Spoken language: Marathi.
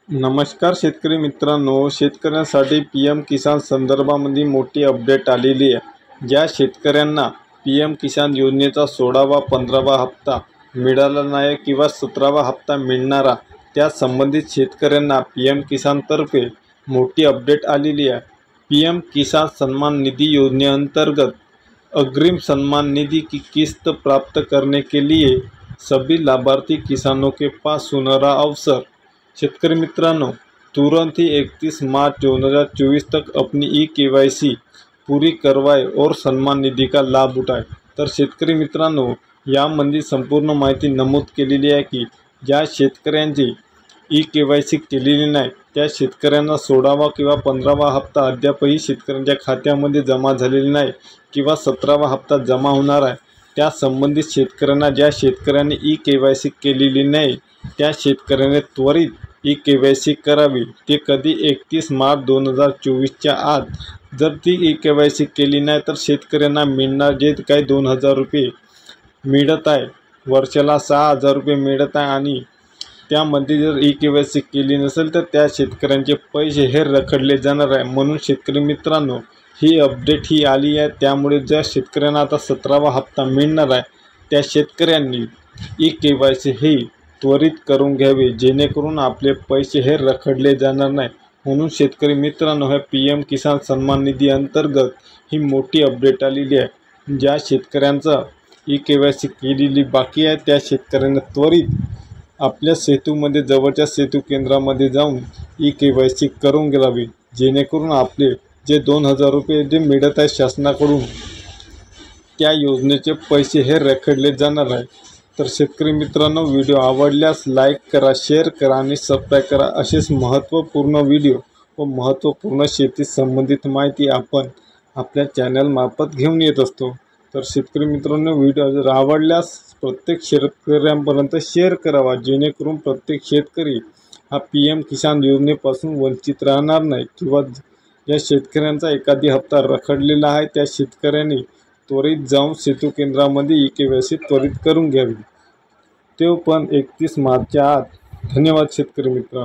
नमस्कार शेतकरी मित्रांनो, शेतकऱ्यांसाठी पीएम किसान संदर्भामध्ये मोठी अपडेट आलेली आहे। ज्या शेतकऱ्यांना पीएम किसान योजनेचा 16वा 15वा हप्ता मिळाला नाही किंवा 17वा हप्ता मिळणारा त्या संबंधित शेतकऱ्यांना पीएम किसान तर्फे मोठी अपडेट आलेली है। पीएम किसान सम्मान निधि योजनेअंतर्गत अग्रिम सम्मान निधि की किस्त प्राप्त करने के लिए सभी लाभार्थी किसानों के पास सुनहरा अवसर। शेतकरी मित्रांनो, तुरंत ही 31 मार्च 2024 तक अपनी KYC पूरी करवाए और सम्मान निधि का लाभ उठाए। तर शेतकरी मित्रांनो, यामध्ये संपूर्ण माहिती नमूद केलेली आहे की ज्या शेतकऱ्यांची KYC केलेली नाही त्या शेतकऱ्यांना 16वा किंवा 15वा हप्ता अद्यापही शेतकऱ्यांच्या खात्यामध्ये जमा झालेला नाही किंवा 17वा हप्ता जमा होणार आहे। त्या संबंधित शेतकऱ्यांना, ज्या शेतकऱ्यांनी KYC केलेली नाही त्या शेतकऱ्याने त्वरित KYC करावी। ते कधी 31 मार्च 2024च्या आत। जर ती KYC केली नाही तर शेतकऱ्यांना मिळणार जे काही 2000 रुपये मिळत आहे, वर्षाला 6000 रुपये मिळत आहे आणि त्यामध्ये जर KYC केली नसेल तर त्या शेतकऱ्यांचे पैसे हे रखडले जाणार आहे। म्हणून शेतकरी मित्रांनो, ही अपडेट ही आली आहे। त्यामुळे ज्या शेतकऱ्यांना आता 17वा हप्ता मिळणार आहे त्या शेतकऱ्यांनी KYC ही त्वरित करून घ्यावे, जेणेकरून आपले पैसे हे रखडले जाणार नाही। म्हणून शेतकरी मित्रांनो, हे पीएम किसान सम्मान निधि अंतर्गत ही मोठी अपडेट आलेली आहे। ज्या शेतकऱ्यांचा KYC केलेली बाकी आहे त्या शेतकऱ्यांना त्वरित आपल्या सेतूमध्ये जवळच्या सेतू केंद्रामध्ये जाऊन KYC करून घ्यावी, जेणेकरून आपले जे 2000 रुपये जे मिळत आहे शासनाकडून त्या योजनेचे पैसे हे रखडले जाणार आहे। तर शेतकरी मित्रांनो, व्हिडिओ आवडल्यास लाईक करा, शेअर करा आणि सबस्क्राईब करा। असेच महत्त्वपूर्ण व्हिडिओ व महत्त्वपूर्ण शेती संबंधित माहिती आपण आपल्या चॅनल मार्फत घेऊन येत असतो। तर शेतकरी मित्रांनो, व्हिडिओ जर आवडल्यास प्रत्येक शेतकऱ्यांपर्यंत शेअर करावा, जेणेकरून प्रत्येक शेतकरी हा पीएम किसान योजनेपासून वंचित राहणार नाही किंवा ज्या शेतकऱ्यांचा एखादी हप्ता रखडलेला आहे त्या शेतकऱ्यांनी त्वरित जाऊन सेतू केंद्रामध्ये KYC त्वरित करून घ्यावी, ते पण 31 मार्चच्या आत। धन्यवाद शेतकरी मित्रांनो।